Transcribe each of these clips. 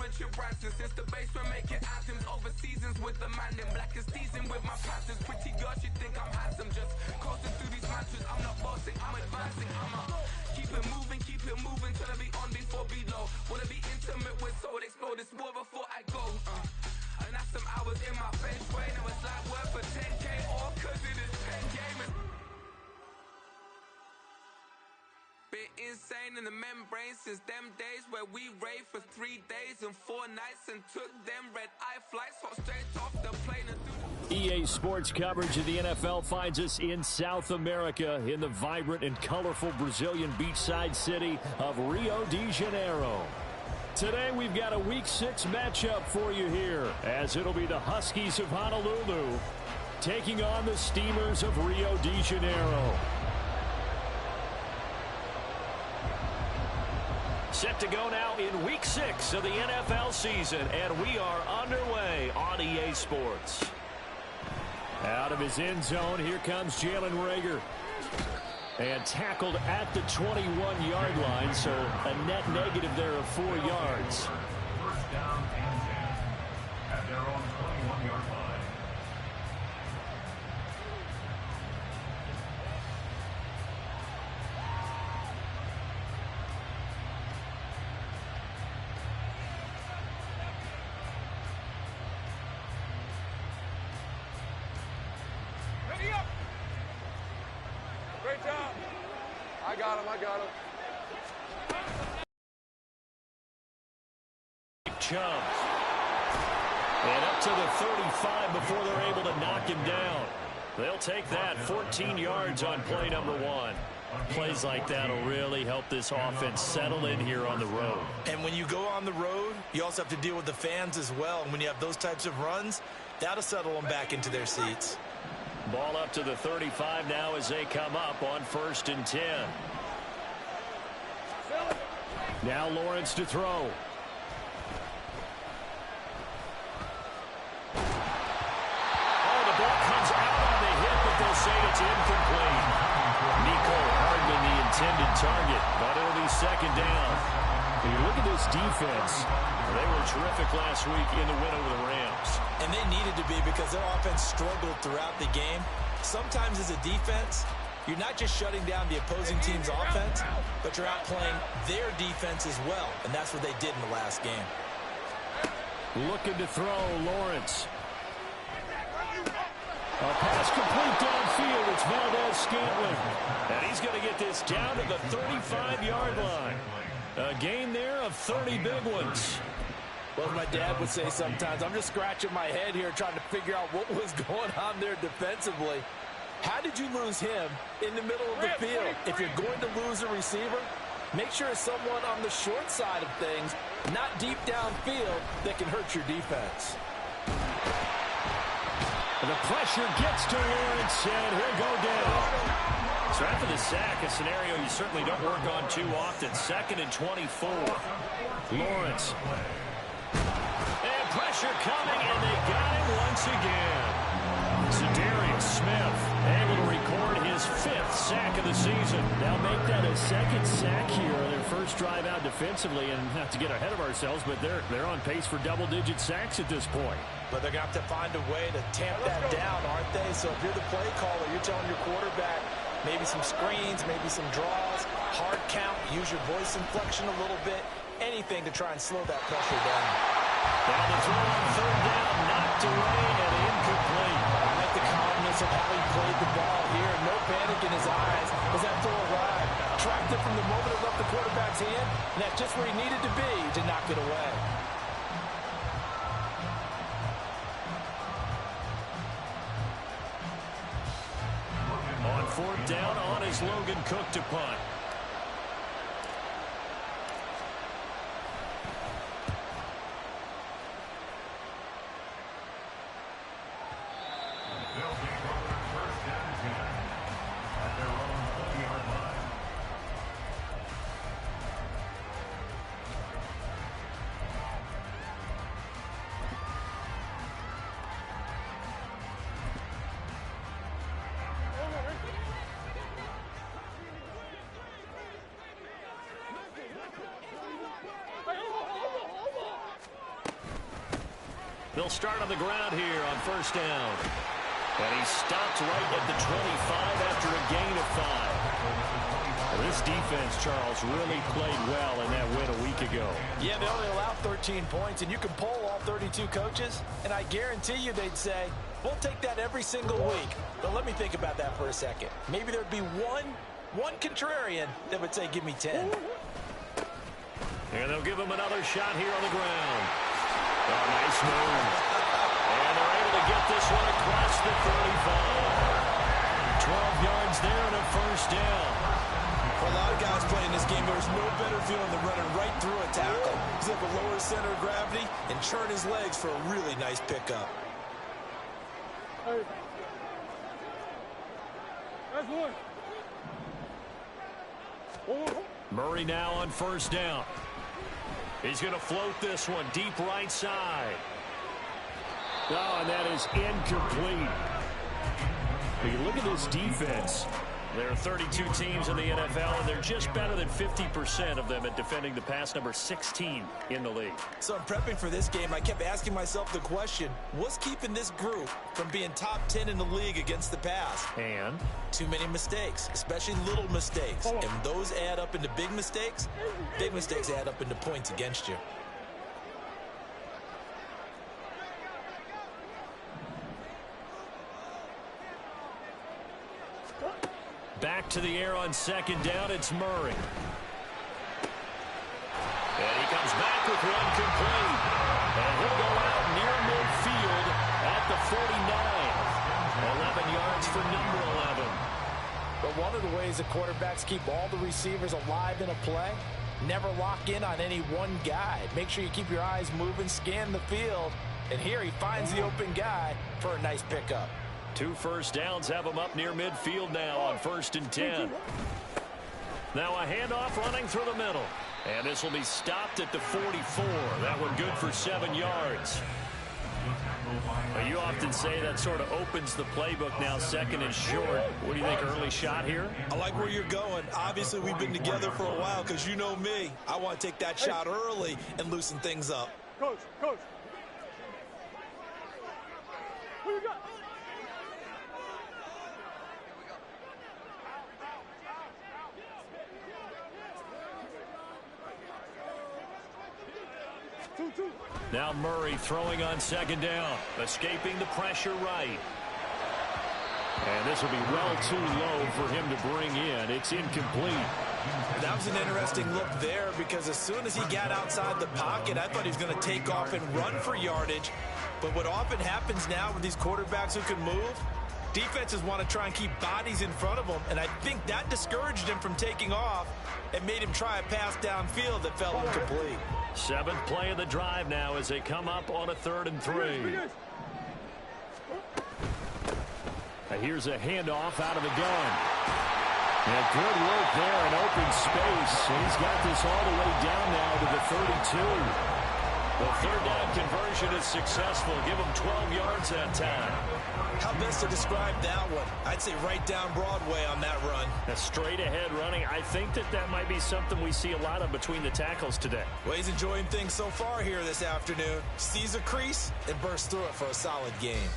Richard Branson. Since the basement making anthems over seasons with the man in black is teasing with my passions. Pretty girl, she think I'm handsome. Just coasting through these mantras. I'm not bossing, I'm advancing. Keep it moving till I be on before below. Wanna be intimate with soul, explore this war before I go. And that's some hours in my bench way. Now it's like work for 10K off, cause it is 10 gaming. Been insane in the membrane since them days where we raved for 3 days and 4 nights and took them red-eye flights, hot straight off the plane and through. EA Sports coverage of the NFL finds us in South America in the vibrant and colorful Brazilian beachside city of Rio de Janeiro. Today we've got a Week 6 matchup for you here, as it'll be the Huskies of Honolulu taking on the Steamers of Rio de Janeiro. Set to go now in Week 6 of the NFL season, and we are underway on EA Sports. Out of his end zone, here comes Jalen Reagor. And tackled at the 21-yard line, so a net negative there of 4 yards. First down and 10 at their own 21-yard line. Ready up! Great job. I got him. Chubbs. And up to the 35 before they're able to knock him down. They'll take that 14 yards on play number 1. Plays like that will really help this offense settle in here on the road. And when you go on the road, you also have to deal with the fans as well. And when you have those types of runs, that'll settle them back into their seats. Ball up to the 35 now as they come up on 1st and 10. Now Lawrence to throw. Oh, the ball comes out on the hit, but they'll say it's incomplete. Nico Hardman, the intended target, but it'll be 2nd down. When you look at this defense, they were terrific last week in the win over the Rams. And they needed to be because their offense struggled throughout the game. Sometimes as a defense, you're not just shutting down the opposing team's offense, but you're outplaying their defense as well. And that's what they did in the last game. Looking to throw, Lawrence. A pass complete downfield. It's Valdez-Scantling. And he's going to get this down to the 35-yard line. A gain there of 30 big ones. Well, as my dad would say sometimes, I'm just scratching my head here trying to figure out what was going on there defensively. How did you lose him in the middle of the field? If you're going to lose a receiver, make sure it's someone on the short side of things, not deep downfield, that can hurt your defense. The pressure gets to Lawrence, and he'll go down. So after the sack, a scenario you certainly don't work on too often. 2nd and 24. Lawrence. And pressure coming, and they got him once again. Zadarius Smith able to record his 5th sack of the season. Now make that a 2nd sack here on their first drive out defensively, and not to get ahead of ourselves, but they're on pace for double-digit sacks at this point. But they're going to have to find a way to tamp that down, aren't they? So if you're the play caller, you're telling your quarterback maybe some screens, maybe some draws, hard count, use your voice inflection a little bit, anything to try and slow that pressure down. Down the throw on 3rd down, knocked away and incomplete. I like the calmness of how he played the ball here. No panic in his eyes as that throw arrived. Tracked it from the moment it left the quarterback's hand, and that's just where he needed to be to knock it away. On 4th down, on is Logan Cook to punt. They'll take over 1st and 10 at their own 20-yard line. They'll start on the ground here on first down. And he stopped right at the 25 after a gain of 5. Well, this defense, Charles, really played well in that win a week ago. Yeah, they only allowed 13 points, and you can poll all 32 coaches, and I guarantee you they'd say, we'll take that every single week. But let me think about that for a second. Maybe there'd be one contrarian that would say, give me 10. And they'll give him another shot here on the ground. Oh, nice move. And they're able to get this one across the 35. 12 yards there and a first down. For a lot of guys playing this game, there's no better feeling than running right through a tackle. He's able to lower his center of gravity and churn his legs for a really nice pickup. Hey. That's one. Murray now on first down. He's going to float this one deep right side. Oh, and that is incomplete. But you look at this defense. There are 32 teams in the NFL, and they're just better than 50% of them at defending the pass, number 16 in the league. So in prepping for this game, I kept asking myself the question, what's keeping this group from being top 10 in the league against the pass? And? Too many mistakes, especially little mistakes. And when those add up into big mistakes add up into points against you. Back to the air on second down, it's Murray. And he comes back with one complete. And he'll go out near midfield at the 49. 11 yards for number 11. But one of the ways that quarterbacks keep all the receivers alive in a play, never lock in on any one guy. Make sure you keep your eyes moving, scan the field. And here he finds the open guy for a nice pickup. 2 first downs have him up near midfield now on 1st and 10. Now a handoff running through the middle. And this will be stopped at the 44. That one good for 7 yards. Well, you often say that sort of opens the playbook now, second and short. What do you think, early shot here? I like where you're going. Obviously, we've been together for a while because you know me. I want to take that shot early and loosen things up. Coach. Who you got? Now Murray throwing on second down, escaping the pressure right. And this will be well too low for him to bring in. It's incomplete. That was an interesting look there because as soon as he got outside the pocket, I thought he was going to take off and run for yardage. But what often happens now with these quarterbacks who can move, defenses want to try and keep bodies in front of them, and I think that discouraged him from taking off and made him try a pass downfield that fell incomplete. 7th play of the drive now as they come up on a 3rd and 3. Here's a handoff out of the gun. And good work there in open space. He's got this all the way down now to the 32. The 3rd down conversion is successful. Give him 12 yards that time. How best to describe that one? I'd say right down Broadway on that run. A straight ahead running. I think that might be something we see a lot of between the tackles today. Well, he's enjoying things so far here this afternoon. Sees a crease and bursts through it for a solid game.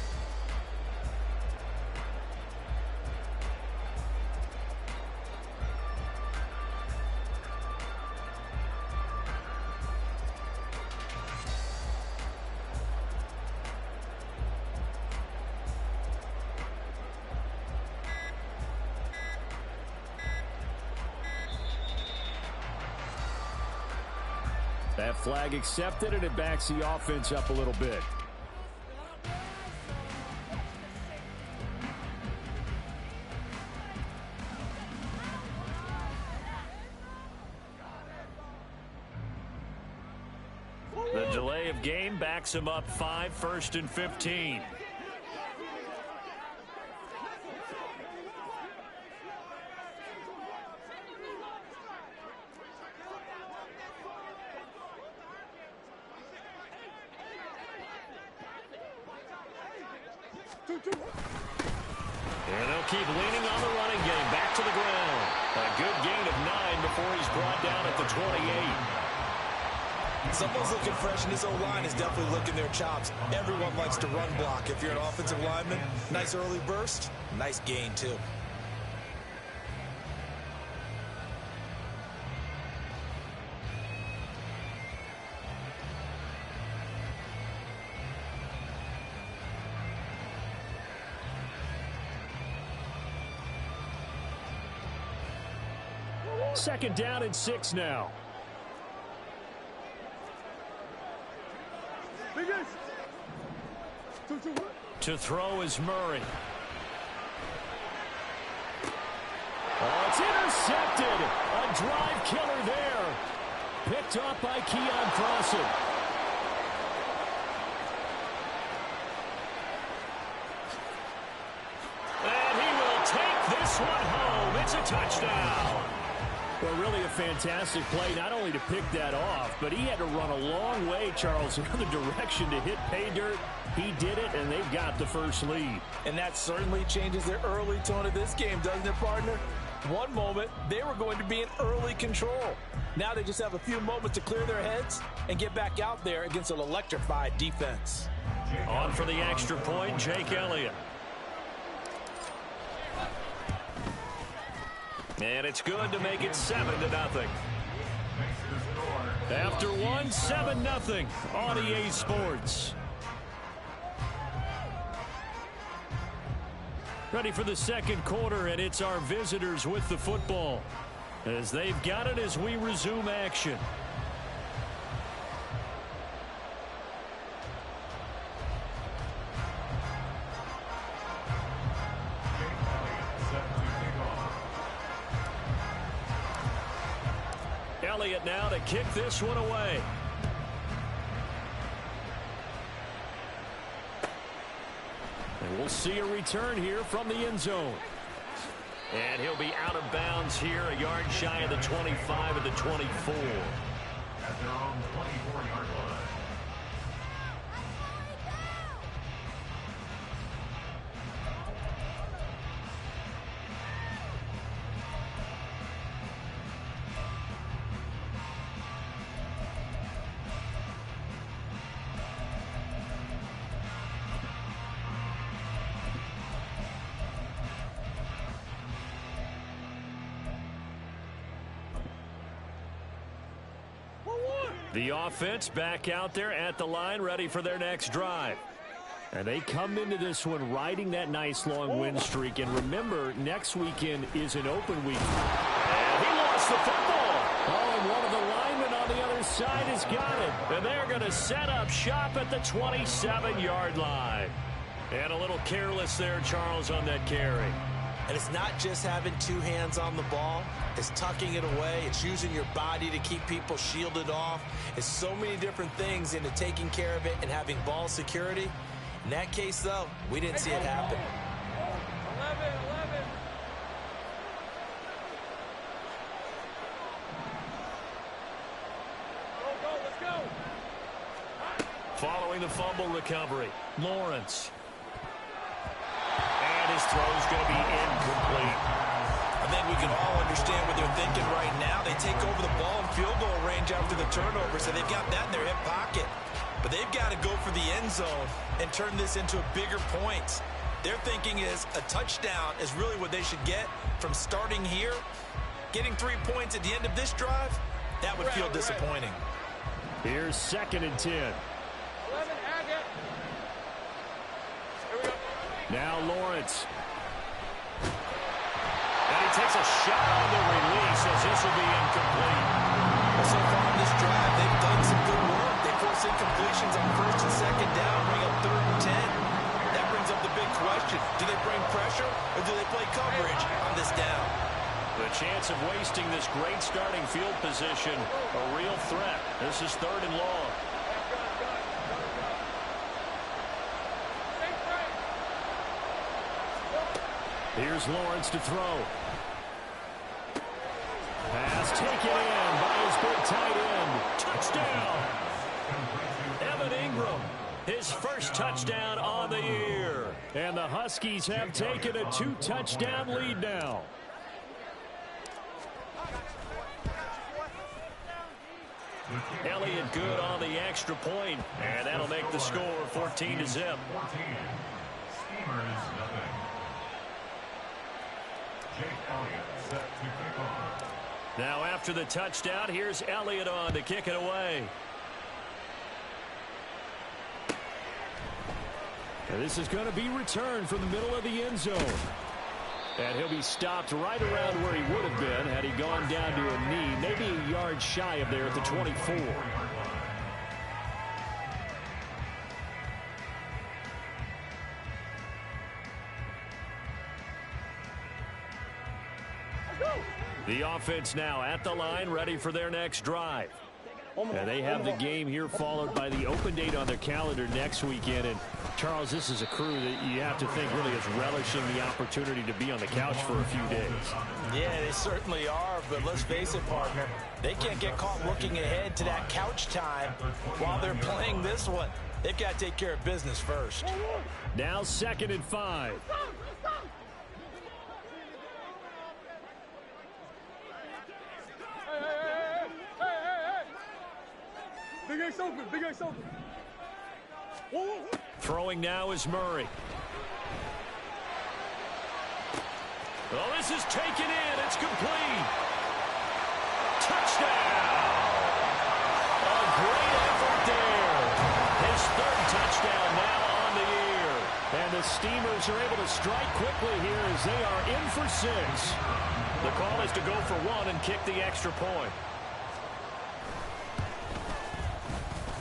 That flag accepted, and it backs the offense up a little bit. The delay of game backs him up 5, 1st and 15. And they'll keep leaning on the running game. Back to the ground. A good gain of 9 before he's brought down at the 28. Someone's looking fresh, and this O-line is definitely licking their chops. Everyone likes to run block. If you're an offensive lineman, nice early burst, nice gain, too. Second down and 6 now. To throw is Murray. Oh, it's intercepted. A drive killer there. Picked up by Keon Crossen. And he will take this one home. It's a touchdown. Well, really a fantastic play, not only to pick that off, but he had to run a long way, Charles, in the other direction to hit pay dirt. He did it, and they've got the first lead. And that certainly changes the early tone of this game, doesn't it, partner? One moment, they were going to be in early control. Now they just have a few moments to clear their heads and get back out there against an electrified defense. On for the extra point, Jake Elliott. And it's good to make it 7-0. After one, 7-0 on EA Sports. Ready for the second quarter, and it's our visitors with the football as they've got it as we resume action. Elliott now to kick this one away. And we'll see a return here from the end zone. And he'll be out of bounds here, a yard shy of the 25 of the 24. At their own 24-yard line. The offense back out there at the line, ready for their next drive. And they come into this one riding that nice long win streak. And remember, next weekend is an open week. And he lost the football. Oh, and one of the linemen on the other side has got it. And they're going to set up shop at the 27-yard line. And a little careless there, Charles, on that carry. And it's not just having two hands on the ball. It's tucking it away. It's using your body to keep people shielded off. It's so many different things into taking care of it and having ball security. In that case, though, we didn't see it happen. 11. Go, let's go. Following the fumble recovery, Lawrence. And his throw's going to be incomplete. I think we can all understand what they're thinking right now. They take over the ball in field goal range after the turnover, so they've got that in their hip pocket. But they've got to go for the end zone and turn this into a bigger point. Their thinking is a touchdown is really what they should get from starting here. Getting 3 points at the end of this drive, that would feel disappointing. Here's 2nd and 10. 11, Agate. Here we go. Now Lawrence. And he takes a shot on the release as this will be incomplete. Well, so far in this drive, they've done some good work. They force incompletions on 1st and 2nd down, bring up 3rd and 10. That brings up the big question. Do they bring pressure or do they play coverage on this down? The chance of wasting this great starting field position, a real threat. This is 3rd and long. Here's Lawrence to throw. Pass taken in by his big tight end. Touchdown! Evan Ingram, his first touchdown on the year. And the Huskies have taken a 2-touchdown lead now. Elliott good on the extra point, and that'll make the score 14-0. Steamers, nothing. Jake Elliott set to kick off. Now after the touchdown, here's Elliott on to kick it away. And this is going to be returned from the middle of the end zone. And he'll be stopped right around where he would have been had he gone down to a knee, maybe a yard shy of there at the 24. The offense now at the line, ready for their next drive. And they have the game here followed by the open date on their calendar next weekend. And Charles, this is a crew that you have to think really is relishing the opportunity to be on the couch for a few days. Yeah, they certainly are, but let's face it, partner. They can't get caught looking ahead to that couch time while they're playing this one. They've got to take care of business first. Now 2nd and 5. Big Ace open, Big Ace open. Throwing now is Murray. Well, this is taken in. It's complete. Touchdown. A great effort there. His 3rd touchdown now on the year. And the Steamers are able to strike quickly here as they are in for 6. The call is to go for 1 and kick the extra point.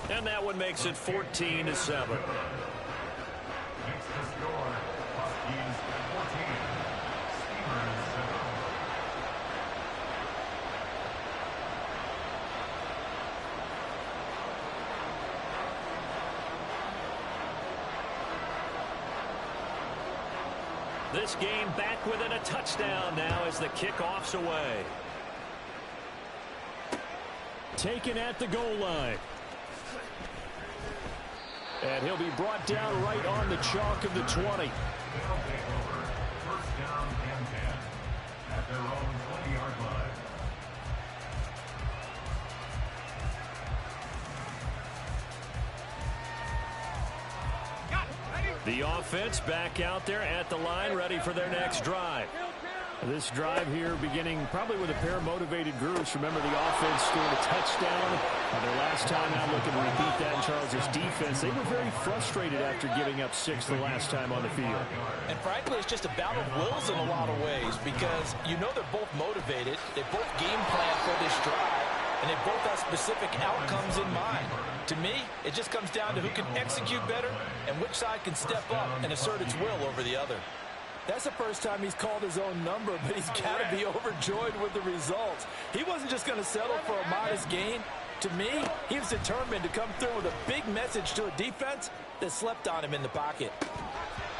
And that one makes it 14-7. Makes the score, Huskies 14, Steamers 7. This game back within a touchdown now as the kickoff's away. Taken at the goal line. And he'll be brought down right on the chalk of the 20. They'll take over. 1st down and 10 at their own 20-yard line. The offense back out there at the line, ready for their next drive. This drive here beginning probably with a pair of motivated groups. Remember, the offense scored a touchdown. Their last time out looking to repeat that in Charles' defense. They were very frustrated after giving up 6 the last time on the field. And frankly, it's just a battle of wills in a lot of ways because you know they're both motivated. They both game plan for this drive, and they both have specific outcomes in mind. To me, it just comes down to who can execute better and which side can step up and assert its will over the other. That's the first time he's called his own number, but he's got to be overjoyed with the results. He wasn't just going to settle for a modest gain. To me, he was determined to come through with a big message to a defense that slept on him in the pocket.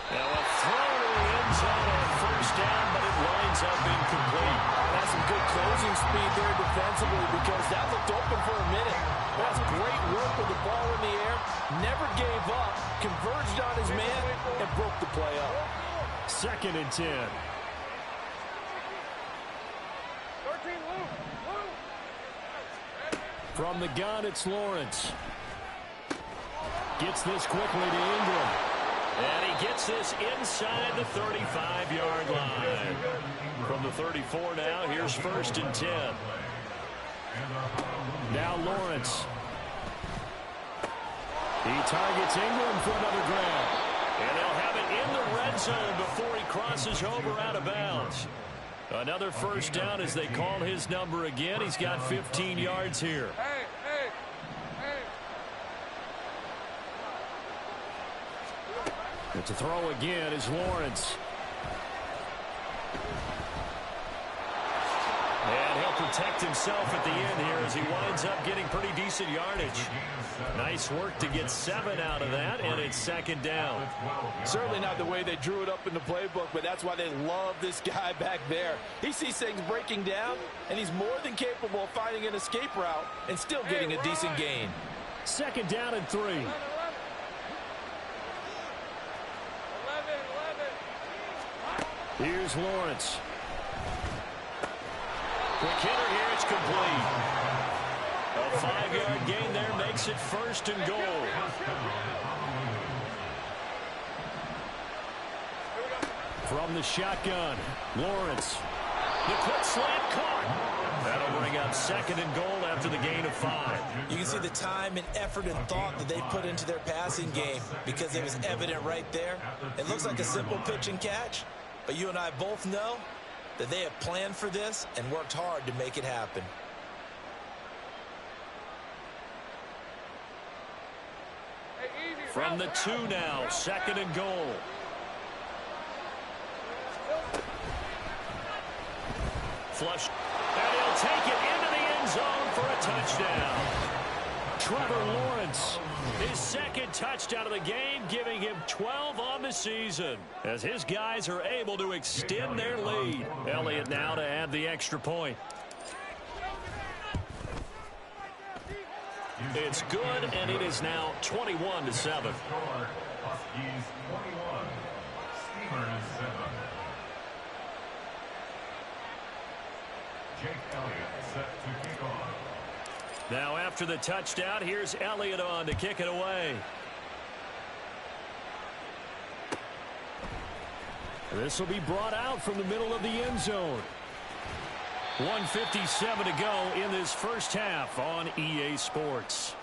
Now a throw to the end zone on 1st down, but it winds up incomplete. That's some good closing speed there defensively because that looked open for a minute. That's great work with the ball in the air. Never gave up, converged on his man, and broke the play up. 2nd and 10. 13, Luke. From the gun, it's Lawrence. Gets this quickly to Ingram. And he gets this inside the 35-yard line. From the 34 now, here's 1st and 10. Now Lawrence. He targets Ingram for another grab. And they'll have it in the red zone before he crosses over out of bounds. Another 1st down as they call his number again. He's got 15 yards here. Hey, hey, hey. But to throw again is Lawrence. And he'll protect himself at the end here as he winds up getting pretty decent yardage. Nice work to get 7 out of that, and it's 2nd down. Certainly not the way they drew it up in the playbook, but that's why they love this guy back there. He sees things breaking down, and he's more than capable of finding an escape route and still getting a decent gain. 2nd down and 3. 11. Here's Lawrence. Quick hitter here, it's complete. A 5-yard gain there makes it 1st and goal. From the shotgun, Lawrence. The quick slant caught. That'll bring up 2nd and goal after the gain of 5. You can see the time and effort and thought that they put into their passing game because it was evident right there. It looks like a simple pitch and catch, but you and I both know that they have planned for this and worked hard to make it happen. From the 2 now, 2nd and goal. Flush, and he'll take it into the end zone for a touchdown. Trevor Lawrence, his 2nd touchdown of the game, giving him 12 on the season, as his guys are able to extend their lead. Elliott now to add the extra point. It's good, and it is now 21-7. Huskies 21, Steelers 7. Jake Elliott set to kick off. Now after the touchdown, here's Elliott on to kick it away. This will be brought out from the middle of the end zone. 1:57 to go in this first half on EA Sports.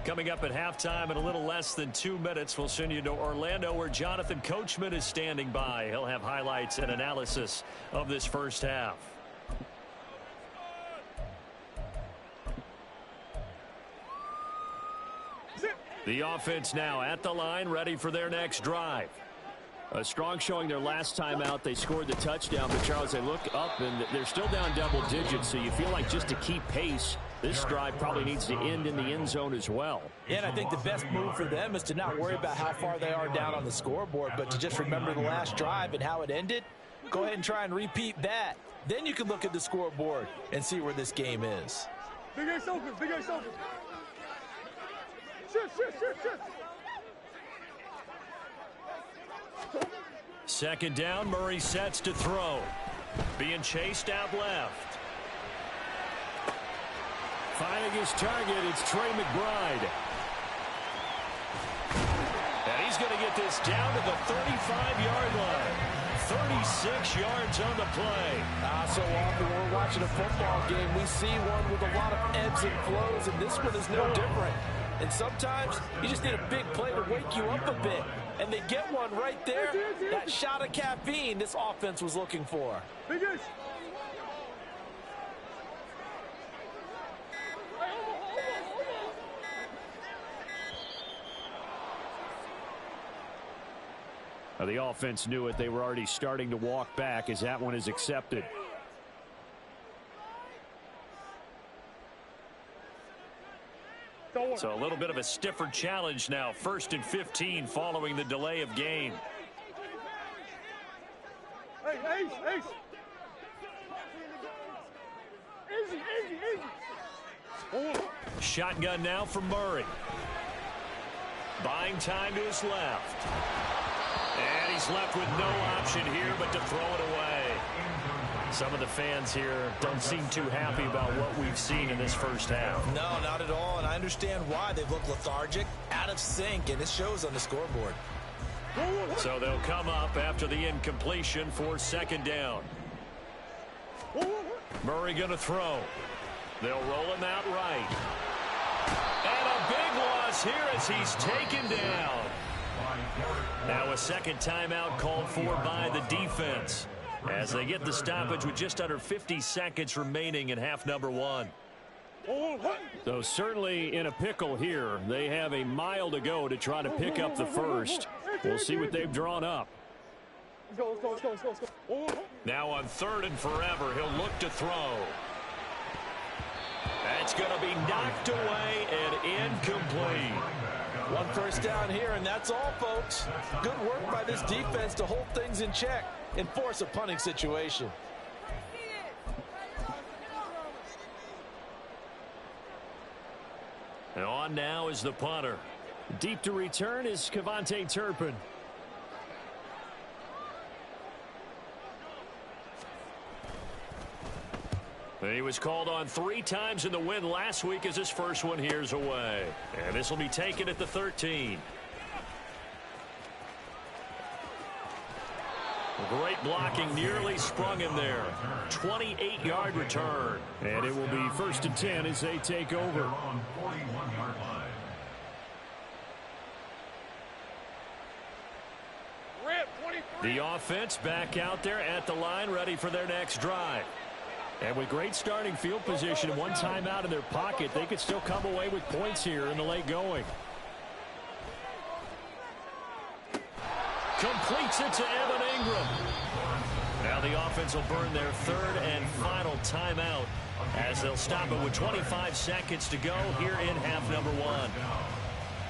Coming up at halftime in a little less than 2 minutes, we'll send you to Orlando where Jonathan Coachman is standing by. He'll have highlights and analysis of this first half. The offense now at the line, ready for their next drive. A strong showing their last time out. They scored the touchdown, but Charles, they look up and they're still down double digits, so you feel like just to keep pace, this drive probably needs to end in the end zone as well. Yeah, and I think the best move for them is to not worry about how far they are down on the scoreboard, but to just remember the last drive and how it ended. Go ahead and try and repeat that. Then you can look at the scoreboard and see where this game is. Big Ace open, Big Ace open. Shit. 2nd down, Murray sets to throw. Being chased out left. Finding his target, it's Trey McBride. And he's going to get this down to the 35-yard line. 36 yards on the play. So often when we're watching a football game, we see one with a lot of ebbs and flows, and this one is no different. And sometimes you just need a big play to wake you up a bit. And they get one right there. That shot of caffeine this offense was looking for. Big Ace. The offense knew it. They were already starting to walk back as that one is accepted. So a little bit of a stiffer challenge now. 1st and 15 following the delay of game. Hey, Ace. Easy. Shotgun now from Murray. Buying time to his left. And he's left with no option here but to throw it away. Some of the fans here don't seem too happy about what we've seen in this first half. No, not at all, and I understand why. They've looked lethargic, out of sync, and it shows on the scoreboard. So they'll come up after the incompletion for 2nd down. Murray going to throw. They'll roll him out right. And a big loss here as he's taken down. Now a 2nd timeout called for by the defense, as they get the stoppage with just under 50 seconds remaining in half number 1. So certainly in a pickle here. They have a mile to go to try to pick up the first. We'll see what they've drawn up. Let's go. Now on 3rd and forever, he'll look to throw. That's going to be knocked away and incomplete. 1 first down here, and that's all, folks. Good work by this defense to hold things in check and force a punting situation. And on now is the punter. Deep to return is Kevontae Turpin. He was called on 3 times in the win last week as his first one here's away. And this will be taken at the 13. Great blocking, nearly sprung him there. 28-yard return. And it will be 1st and 10 as they take over. On 41-yard line. The offense back out there at the line, ready for their next drive. And with great starting field position and 1 timeout in their pocket, they could still come away with points here in the late going. Completes it to Evan Ingram. Now the offense will burn their 3rd and final timeout as they'll stop it with 25 seconds to go here in half number 1.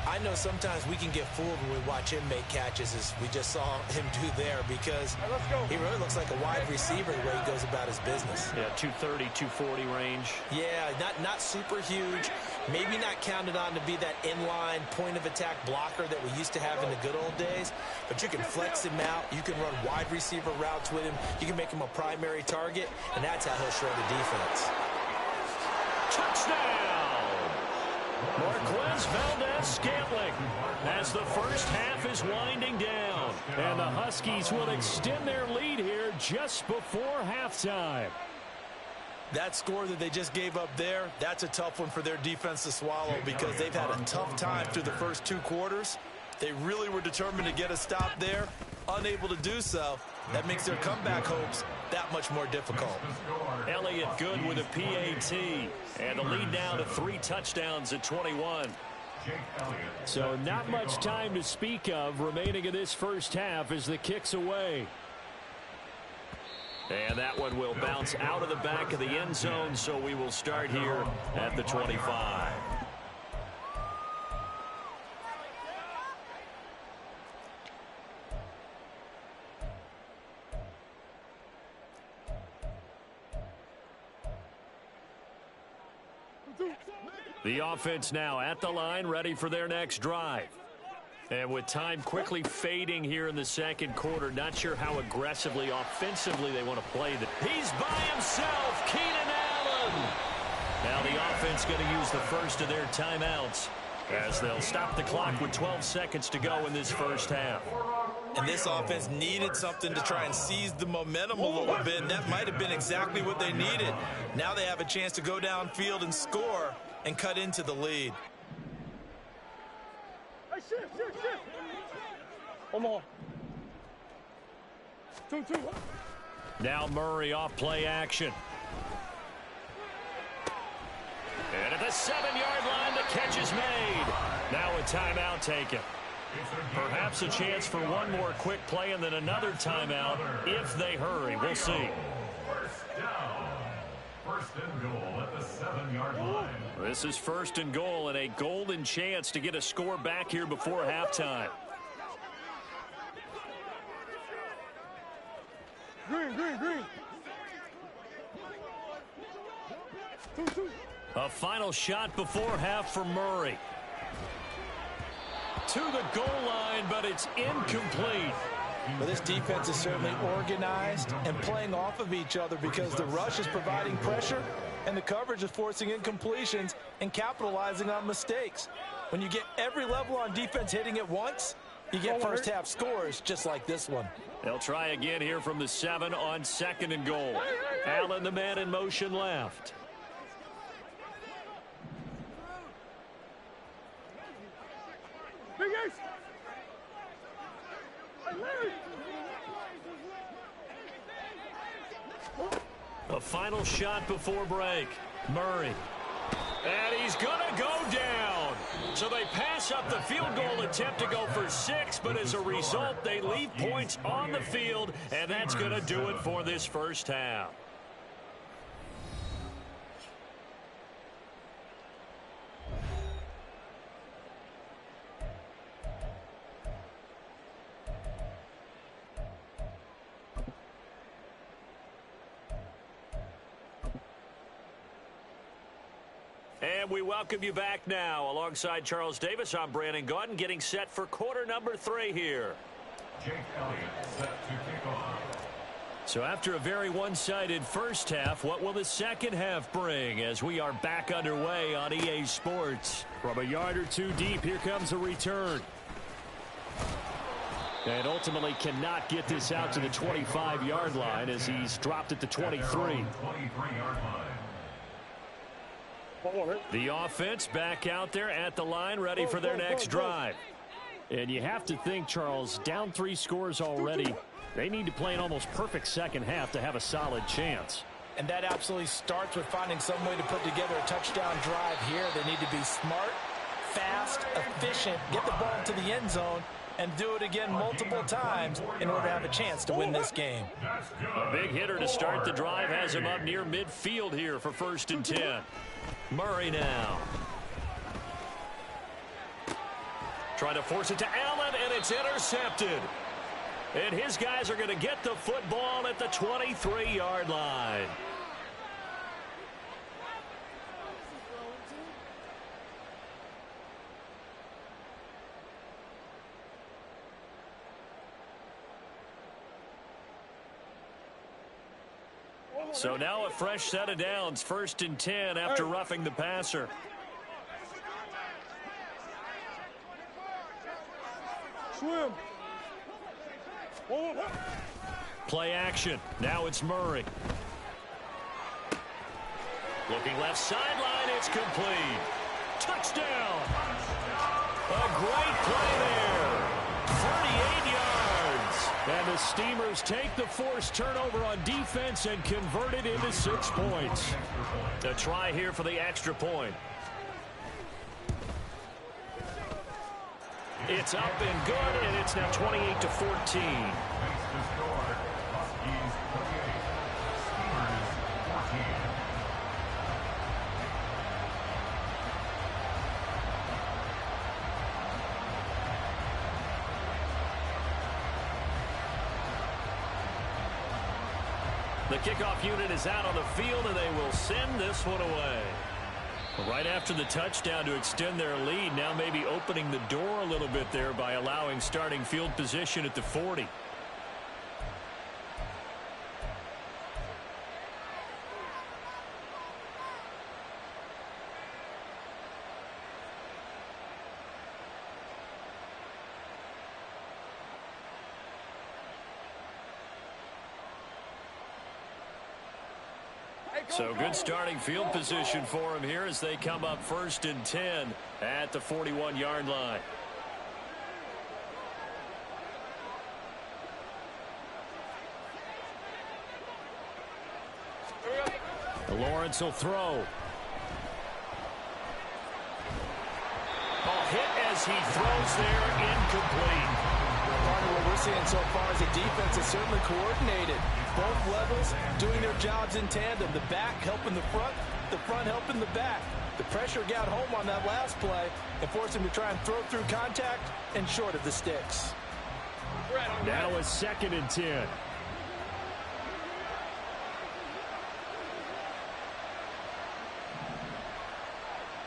I know sometimes we can get fooled when we watch him make catches, as we just saw him do there, because he really looks like a wide receiver the way he goes about his business. Yeah, 230, 240 range. Yeah, not super huge. Maybe not counted on to be that inline point-of-attack blocker that we used to have in the good old days, but you can flex him out. You can run wide receiver routes with him. You can make him a primary target, and that's how he'll shred a defense. Touchdown! Marquez Valdez-Scantling as the first half is winding down. And the Huskies will extend their lead here just before halftime. That score that they just gave up there, that's a tough one for their defense to swallow, because they've had a tough time through the first 2 quarters. They really were determined to get a stop there, unable to do so. That makes their comeback hopes that much more difficult. Elliott Good with a PAT. And the lead now to 3 touchdowns at 21. So not much time to speak of remaining in this first half as the kick's away. And that one will bounce out of the back of the end zone, so we will start here at the 25. The offense now at the line, ready for their next drive. And with time quickly fading here in the second quarter, not sure how aggressively, offensively they want to play. He's by himself, Keenan Allen. Now the offense going to use the first of their timeouts as they'll stop the clock with 12 seconds to go in this first half. And this offense needed something to try and seize the momentum a little bit, and that might have been exactly what they needed. Now they have a chance to go downfield and score and cut into the lead. Hey, shift. One more. 2. Now Murray off play action. And at the 7-yard line, the catch is made. Now a timeout taken. Perhaps a chance for one more quick play and then another timeout if they hurry. We'll see. First and goal at the 7-yard line. This is 1st and goal and a golden chance to get a score back here before halftime. Green. 2. A final shot before half for Murray. To the goal line, but it's incomplete. Well, this defense is certainly organized and playing off of each other, because the rush is providing pressure and the coverage is forcing incompletions and capitalizing on mistakes. When you get every level on defense hitting at once, you get first half scores just like this one. They'll try again here from the 7 on 2nd and goal. Allen, the man in motion left. Big Ace. Hey, Larry. A final shot before break. Murray. And he's going to go down. So they pass up the field goal attempt to go for 6, but as a result, they leave points on the field, and that's going to do it for this first half. And we welcome you back now. Alongside Charles Davis, I'm Brandon Gaudin, getting set for quarter number 3 here. Jake Elliott set to kick off. So after a very one-sided first half, what will the second half bring as we are back underway on EA Sports? From a yard or two deep, here comes a return. And ultimately cannot get this out to the 25-yard line as he's dropped at the 23. The offense back out there at the line, ready for their next drive. And you have to think, Charles, down 3 scores already. They need to play an almost perfect second half to have a solid chance. And that absolutely starts with finding some way to put together a touchdown drive here. They need to be smart, fast, efficient, get the ball to the end zone, and do it again multiple times in order to have a chance to win this game. A big hitter to start the drive has him up near midfield here for 1st and 10. Murray now. Trying to force it to Allen, and it's intercepted. And his guys are going to get the football at the 23-yard line. So now a fresh set of downs, 1st and 10 after roughing the passer. Swim. Play action. Now it's Murray. Looking left sideline. It's complete. Touchdown. A great play there. 38 yards. And the Steamers take the forced turnover on defense and convert it into 6 points. A try here for the extra point. It's up and good, and it's now 28-14. The kickoff unit is out on the field, and they will send this one away. Right after the touchdown to extend their lead, now maybe opening the door a little bit there by allowing starting field position at the 40. So good starting field position for him here as they come up 1st and 10 at the 41-yard line. Lawrence will throw. Ball hit as he throws there, incomplete. What we're seeing so far is a defense is certainly coordinated. Both levels doing their jobs in tandem. The back helping the front helping the back. The pressure got home on that last play and forced him to try and throw through contact and short of the sticks. Now a 2nd and 10. Hey,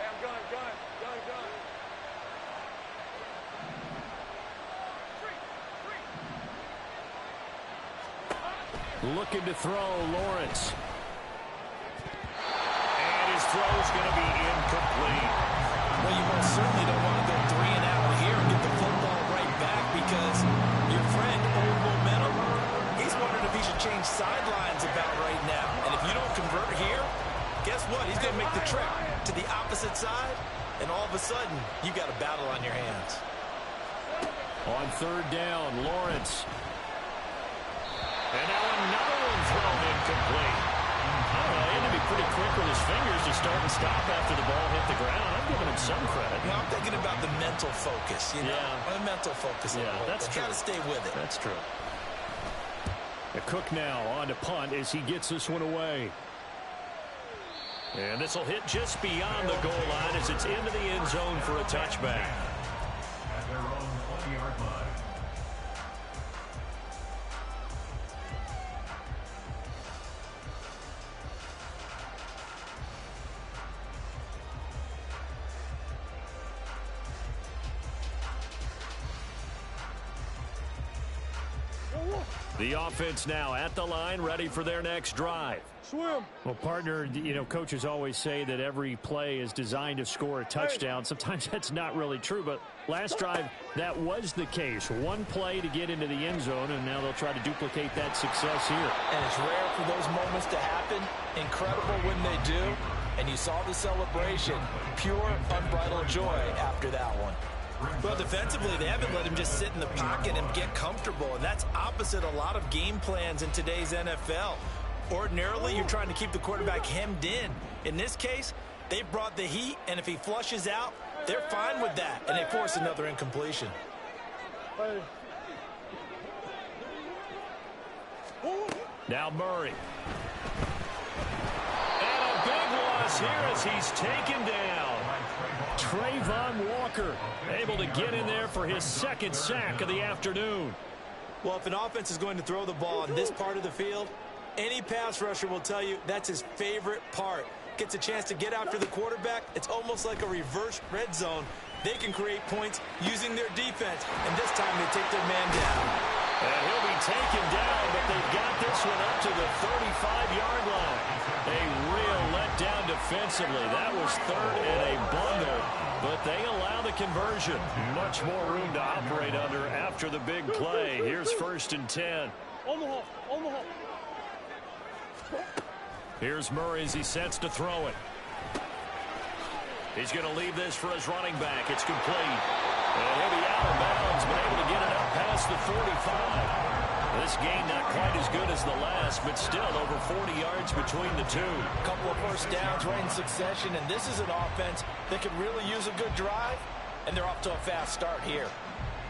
I'm gun. Looking to throw, Lawrence. And his throw is going to be incomplete. Well, you most certainly don't want to go 3 and out here and get the football right back because your friend, old momentum, he's wondering if he should change sidelines about right now. And if you don't convert here, guess what? He's going to make the trip to the opposite side, and all of a sudden, you got a battle on your hands. On 3rd down, Lawrence. And now another one thrown incomplete. I don't know, he had to be pretty quick with his fingers to start and stop after the ball hit the ground. I'm giving him some credit. You know, I'm thinking about the mental focus, you know. Yeah. The mental focus. Yeah, that's true. Got to stay with it. That's true. Cook now on to punt as he gets this one away. And this will hit just beyond the goal line as it's into the end zone for a touchback. At their own 20-yard line. The offense now at the line, ready for their next drive. Swim. Well, partner, coaches always say that every play is designed to score a touchdown. Sometimes that's not really true, but last drive, that was the case. One play to get into the end zone, and now they'll try to duplicate that success here. And it's rare for those moments to happen. Incredible when they do. And you saw the celebration. Pure, unbridled joy after that one. Well, defensively, they haven't let him just sit in the pocket and get comfortable, and that's opposite a lot of game plans in today's NFL. Ordinarily, you're trying to keep the quarterback hemmed in. In this case, they brought the heat, and if he flushes out, they're fine with that, and they force another incompletion. Now Murray. And a big loss here as he's taken down. Trayvon Walker able to get in there for his second sack of the afternoon. Well, if an offense is going to throw the ball in this part of the field, any pass rusher will tell you that's his favorite part. Gets a chance to get after the quarterback. It's almost like a reverse red zone. They can create points using their defense, and this time they take their man down. And he'll be taken down, but they've got this one up to the 35-yard line. A real letdown defensively. That was third and a bundle, but they allow the conversion. Much more room to operate under after the big play. Here's 1st and 10. Omaha. Here's Murray as he sets to throw it. He's going to leave this for his running back. It's complete. And he'll be out of bounds, but able to get it up past the 45. This game not quite as good as the last, but still over 40 yards between the two. A couple of first downs right in succession, and this is an offense that could really use a good drive, and they're off to a fast start here.